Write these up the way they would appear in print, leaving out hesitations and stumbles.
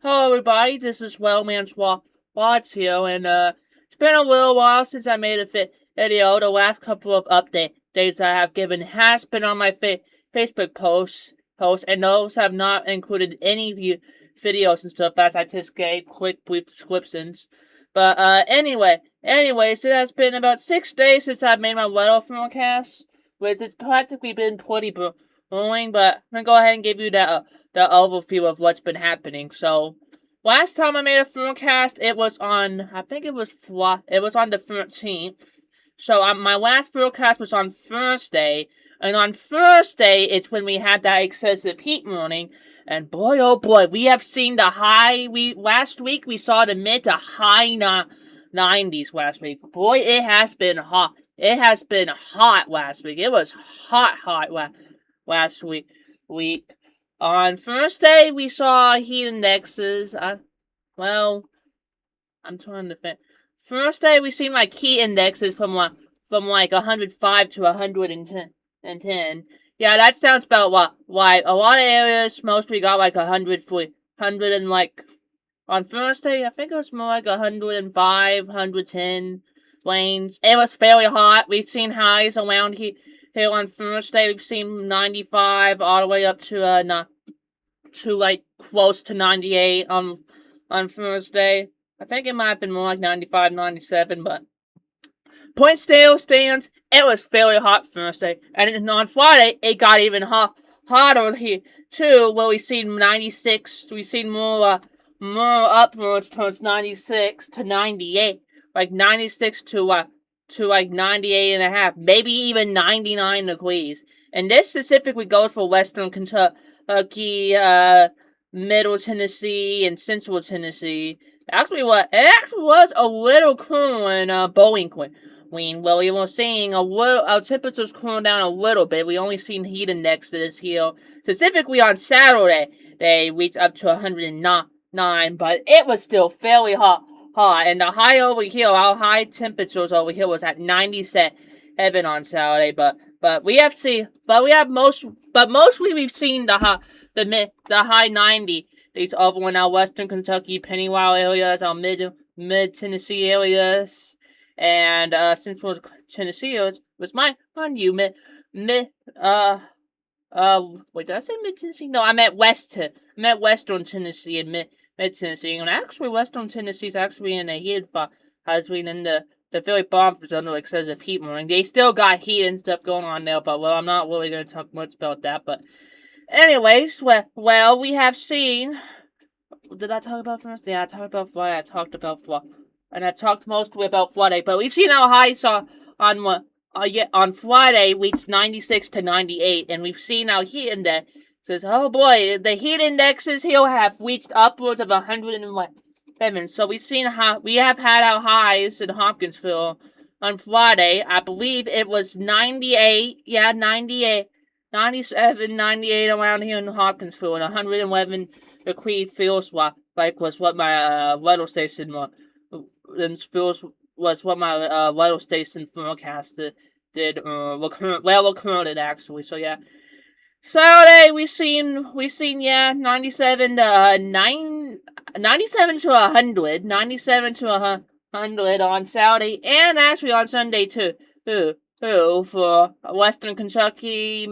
Hello, everybody. This is Wellman's Watts here, and it's been a little while since I made a video. The last couple of updates I have given has been on my Facebook posts, and those have not included any videos and stuff, as I just gave quick, brief descriptions. But anyways, it has been about 6 days since I've made my weather forecast, which it's practically been pretty boring. But I'm gonna go ahead and give you that. The overview of what's been happening. So, last time I made a forecast, it was on, I think it was on the 13th. So, my last forecast was on Thursday, and on Thursday, it's when we had that excessive heat warning, and boy, oh boy, we have seen the high, last week, we saw the mid to high 90s last week. Boy, it has been hot. It has been hot last week. It was hot last week. On Thursday, we saw heat indexes. I'm trying to think. Thursday, we seen like heat indexes from like 105 to 110. Yeah, that sounds about what. A lot of areas, most we got like 100 and like on Thursday, I think it was more like 105, 110 lanes. It was fairly hot. We've seen highs around here on Thursday. We've seen 95 all the way up to like close to 98 on Thursday. I think it might have been more like 95, 97, but point still stands. It was fairly hot Thursday, and on Friday it got even hotter here too. Where we seen 96. We seen more upwards towards 96 to 98, like 96 to like 98 and a half, maybe even 99 degrees. And this specifically goes for Western Kentucky, Middle Tennessee, and Central Tennessee. It actually was a little cool in Bowling Green. Well, we were seeing our temperatures cool down a little bit. We only seen heat indexes here, specifically on Saturday. They reached up to 109, but it was still fairly hot. And the high over here, our high temperatures over here was at 97 on Saturday. But mostly we've seen the high 90s over in our Western Kentucky, Pennywise areas, our mid Tennessee areas, and Central Tennessee was mind you wait, did I say mid Tennessee? No, I meant Western Tennessee and mid Tennessee, and actually Western Tennessee is actually in a heat has been in the very bottom for under excessive heat warning. They still got heat and stuff going on there, but I'm not really going to talk much about that. But anyways, well, we have seen. Did I talk about first? Yeah, I talked about Friday. I talked mostly about Friday, but we've seen our highs on Friday reached 96 to 98, and we've seen our heat index. Says, oh boy, the heat indexes here have reached upwards of 107. So we have had our highs in Hopkinsville on Friday. I believe it was 98. Yeah, 98, 97, 98 around here in Hopkinsville, and 111 degree feels like was what my weather station was what my weather station forecast did recorded actually. So yeah. Saturday we seen 97 to 97 to 100, 97 to 100 on Saturday, and actually on Sunday too. For Western Kentucky,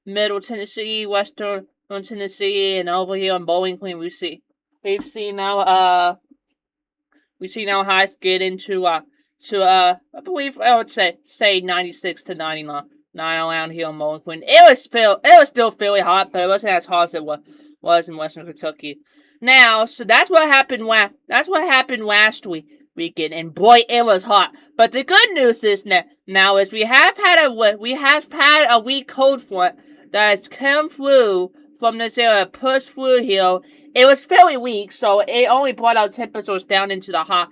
Middle Tennessee, Western Tennessee, and over here in Bowling Green, we've seen our highs get into I believe I would say 96 to 99 around here in Bowling Green. It was still fairly hot, but it wasn't as hot as it was in Western Kentucky. Now, so that's what happened last weekend, and boy, it was hot. But the good news is now is we have had a weak cold front that has come through from this area, pushed through here. It was fairly weak, so it only brought our temperatures down into the high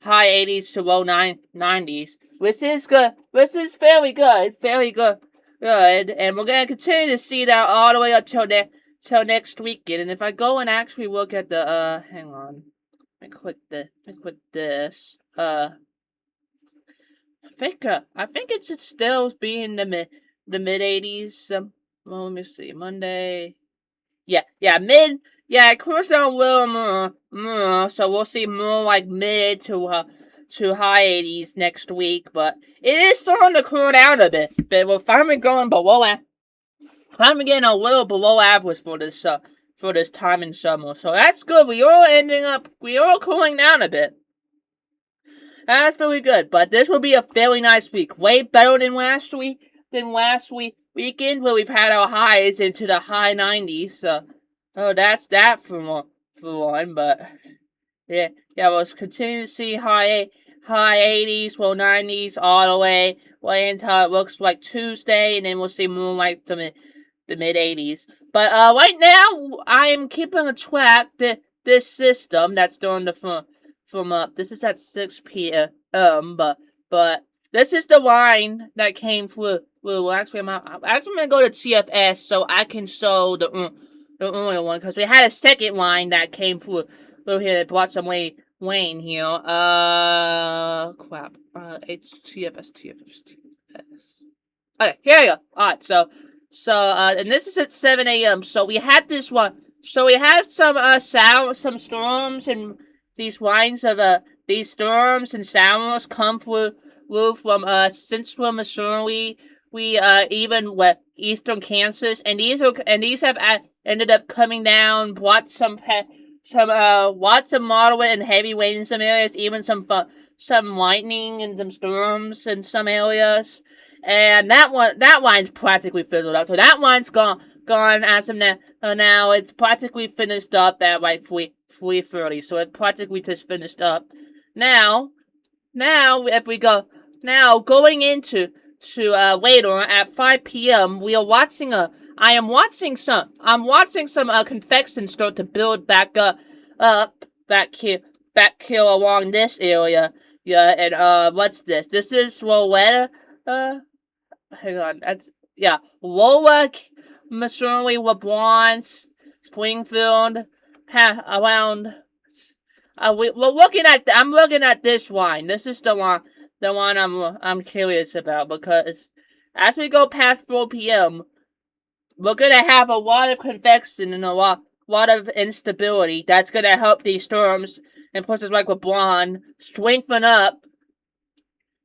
80s to low 90s, which is good. Which is very good. And we're gonna continue to see that all the way up till next weekend. And if I go and actually look at the hang on, let me click this. I think it's still being the mid 80s. Well, let me see. Monday. Yeah, mid Yeah, it cools down a little more, so we'll see more like mid to high 80s next week, but it is starting to cool down a bit. But we're finally going below finally getting a little below average for this time in summer. So that's good. We are cooling down a bit. That's really good. But this will be a fairly nice week. Way better than last weekend where we've had our highs into the high 90s. So that's that for one. But yeah, we'll continue to see high 80s, low 90s all the way until it looks like Tuesday, and then we'll see more like the mid 80s. But right now, I am keeping a track this system that's doing the from up. This is at 6 p.m. But this is the line that came through. Well, actually, I'm gonna go to TFS so I can show the earlier one because we had a second line that came through here that brought some Wayne here. Crap. TFS. Okay, here we go. Alright, so, and this is at 7 a.m. So we had this one. So we had some storms and these lines of, these storms and showers come through from, central Missouri. We, even with eastern Kansas, and these have ended up coming down, brought some lots of moderate and heavy rain in some areas, even some lightning and some storms in some areas. And that line's practically fizzled out. So that line's gone as of now. Now it's practically finished up at like 3:30. So it practically just finished up. Now if we go going into later at 5 p.m. I'm watching some convection start to build back back here along this area. Yeah, and what's this? This is Rowetta. Hang on. Lower Missouri, LeBron, Springfield, around. I'm looking at this line. This is the one I'm curious about because as we go past 4 p.m., we're gonna have a lot of convection and a lot of instability. That's gonna help these storms and places like LeBron strengthen up.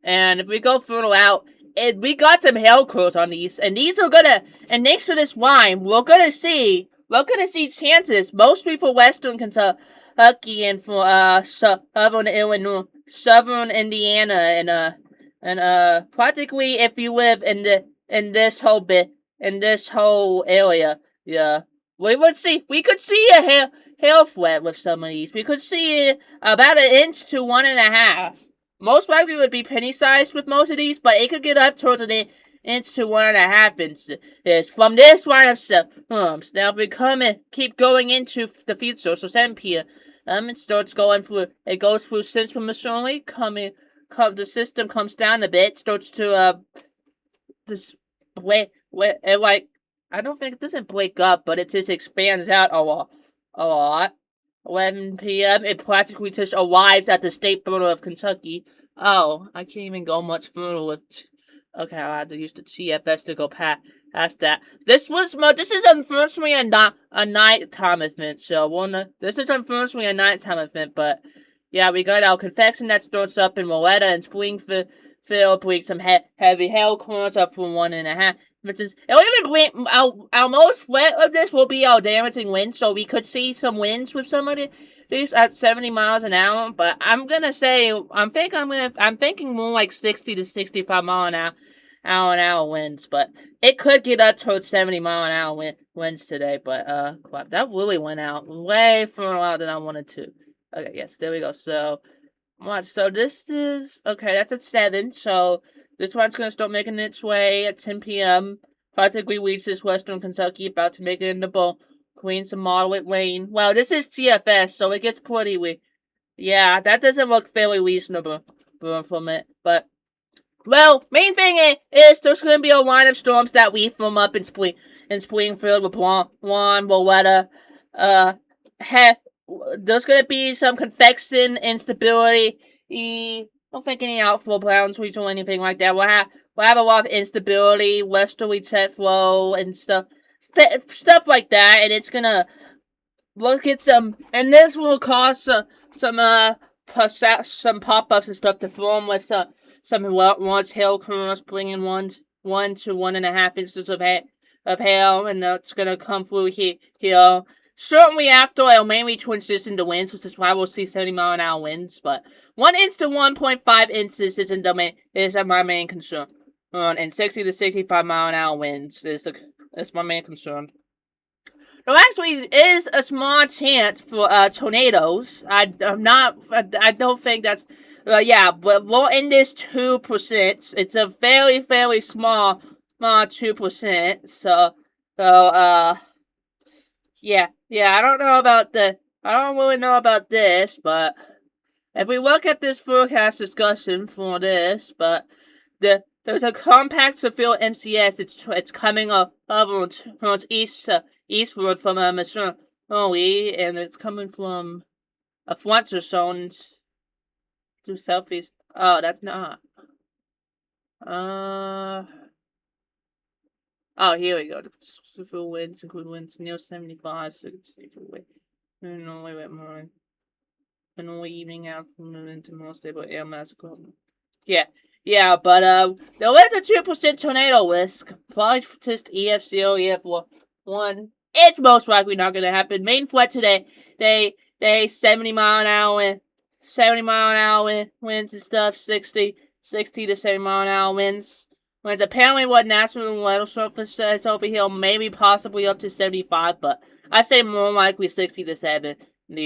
And if we go further out, we got some hail curls on these, and these are gonna. And next to this line, we're gonna see chances mostly for Western Kentucky and for Southern Illinois, Southern Indiana, and practically if you live in this whole area, yeah, we could see a hail threat with some of these. We could see about 1 inch to 1.5. Most likely would be penny sized with most of these, but it could get up towards 1 inch to 1.5 inches from this line of storms. Now, if we keep going into the future, so 7 p.m. It starts going through. It goes through central Missouri. The system comes down a bit. Starts to I don't think it doesn't break up, but it just expands out a lot. 11 p.m. It practically just arrives at the state border of Kentucky. Oh, I can't even go much further with. Okay, I had to use the TFS to go past that. This is unfortunately a nighttime event. So this is unfortunately a nighttime event, but yeah, we got our convection that starts up in Rowetta and Springfield. Bring some heavy hail curls up from 1.5. It'll even bring our most wet of this will be our damaging winds, so we could see some winds with some of these at 70 miles an hour. But I'm thinking more like 60 to 65 mile an hour winds. But it could get up towards 70 mile an hour winds today. But crap, that really went out way further out than I wanted to. Okay, yes, there we go. So this is okay. That's at 7. So. This one's going to start making its way at 10 p.m. Practically reaches western Kentucky, about to make it into Bowl. Queen, some moderate rain. Well, this is TFS, so it gets pretty weak. Yeah, that doesn't look very reasonable from it. But, well, main thing is there's going to be a line of storms that we form up in Springfield with Juan, Rowetta. There's going to be some convection instability. Don't think any outflow boundaries or anything like that. We'll have a lot of instability, westerly jet flow, and stuff like that. And it's gonna look at some, and this will cause some pop-ups and stuff to form with some once hail kernels bringing 1 to 1.5 inches of hail, and it's gonna come through here. Certainly after it'll mainly transition to winds, which is why we'll see 70-mile-an-hour winds. But 1 inch to 1.5 inches is my main concern. And 60 to 65-mile-an-hour winds is my main concern. There actually is a small chance for tornadoes. I don't think that's. But we're in this 2%. It's a very small 2%. So yeah. I don't know about I don't really know about this, but if we look at this forecast discussion for this, but there's a compact severe MCS. It's coming up towards eastward from Missouri, and it's coming from a frontal zone to southeast. Oh, that's not. Oh, here we go. Severe winds include winds near 75, so it's wind. And only wet morning. And only evening afternoon into more stable air mass. Yeah, but there is a 2% tornado risk. Probably just EF0, EF1. It's most likely not gonna happen. Main threat today, they 70-mile-an-hour winds and stuff, 60 to 70-mile-an-hour winds. When it's apparently what National Weather Service says over here, maybe possibly up to 75, but I say more likely 60 to 70.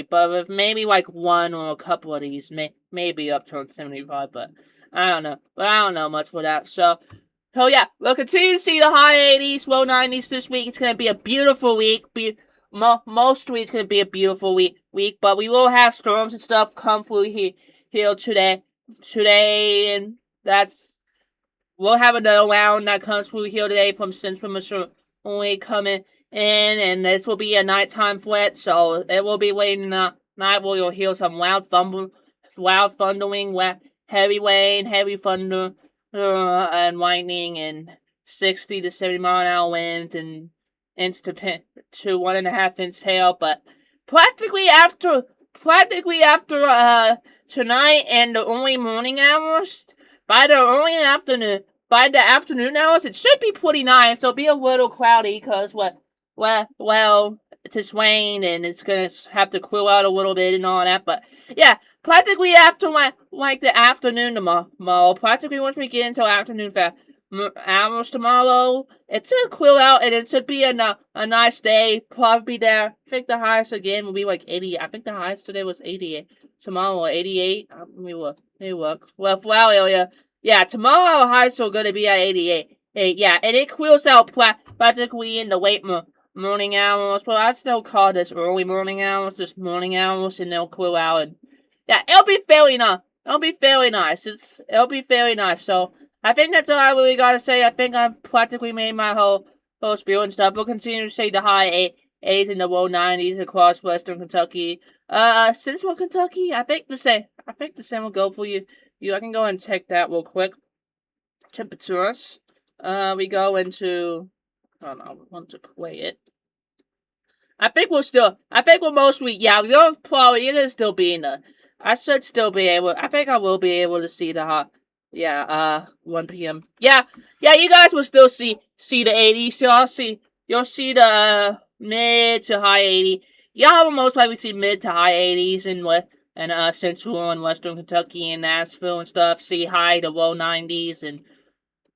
But with maybe like one or a couple of these, maybe up to 75, but I don't know. But I don't know much for that. So yeah, we'll continue to see the high 80s, low 90s this week. It's going to be a beautiful week. Most weeks going to be a beautiful week, but we will have storms and stuff come through here today, and we'll have another round that comes through here today from Central Missouri only coming in, and this will be a nighttime threat, so it will be late in the night where you'll hear some loud thundering, heavy rain, heavy thunder, and lightning, and 60 to 70-mile-an-hour winds, and inch to 1.5 inch hail. But practically after tonight and the early morning hours, by the afternoon hours, it should be pretty nice. It'll be a little cloudy because it's rain and it's gonna have to cool out a little bit and all that. But yeah, practically after like the afternoon tomorrow, practically once we get into afternoon hours tomorrow, it should cool out and it should be a nice day. Probably there. I think the highest again will be like 80. I think the highest today was 88. Tomorrow 88. Let me look. Well, for our area, yeah, tomorrow highs are gonna be at 88. Yeah, and it cools out practically in the late morning hours. Well, I still call this early morning hours, just morning hours, and they'll cool out. And yeah, it'll be fairly nice. It'll be fairly nice. So I think that's all I really gotta say. I think I've practically made my whole spiel and stuff. We'll continue to see the high 80s and the low 90s across western Kentucky. Central Kentucky, I think the same will go for you. I can go ahead and check that real quick. Temperatures. We go into. I want to play it. I think we're mostly. Yeah, you're gonna still be in the. I should still be able. I think I will be able to see the hot. Yeah, 1 p.m. Yeah, you guys will still see the 80s. You'll see the mid to high 80s. Y'all will most likely see mid to high 80s in central and western Kentucky and Nashville and stuff. See high to low 90s and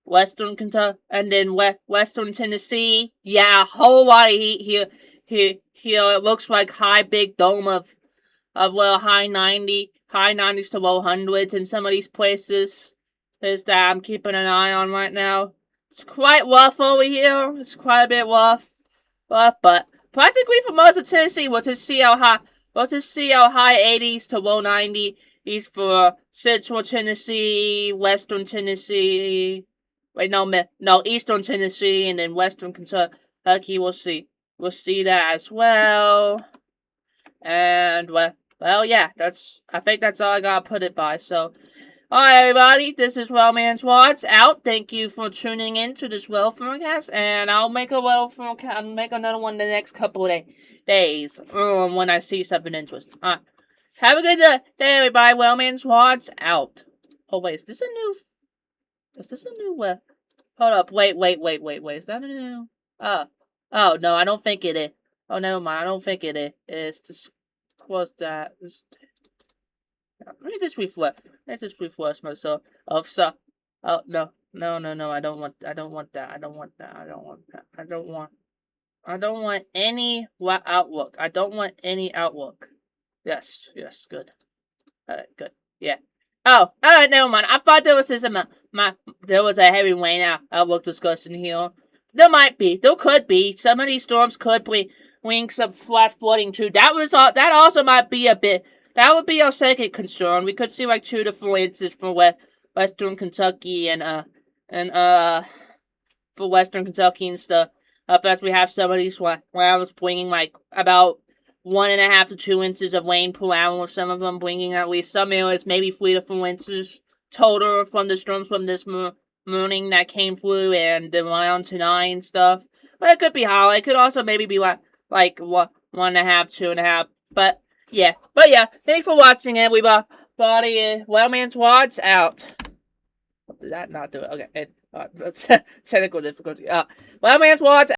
western Kentucky and then western Tennessee. Yeah, a whole lot of heat here. Here it looks like high big dome of high 90s to low hundreds in some of these places. Is that I'm keeping an eye on right now. It's quite rough over here. It's quite a bit rough, but practically for most of Tennessee, we'll just see how high 80s to low 90s for central Tennessee, western Tennessee. Eastern Tennessee, and then western Kentucky. We'll see that as well. And yeah, I think that's all I gotta put it by. So, alright, everybody, this is Wellman's Watch out. Thank you for tuning in to this weather forecast, and I'll make another one the next couple of days when I see something interesting. Have a good day, everybody. Wellman's Wad's out. Oh, wait, is this a new... Hold up, wait. Is that a new... Oh, no, I don't think it is. Oh, never mind, I don't think it is. It's just... What's that? Let me just refresh myself. Oh, no, I don't want that. I don't want any outlook. I don't want any outlook. Yes, good. Alright, good. Yeah. Oh, alright, never mind. I thought there was there was a heavy rain outlook discussion here. There might be. There could be. Some of these storms could bring some flash flooding too. That also might be a bit. That would be our second concern. We could see like 2 to 4 inches for Western Kentucky and for Western Kentucky and stuff. As we have some of these clouds bringing like about 1.5 to 2 inches of rain per hour, with some of them bringing at least some areas, maybe 3 to 4 inches total from the storms from this morning that came through and around tonight and stuff. But it could be higher. It could also maybe be like 1.5, 2.5. But yeah. Thanks for watching, everybody. Wellman's Wad's out. Did that not do it? Okay. Technical difficulty. Wellman's Wad's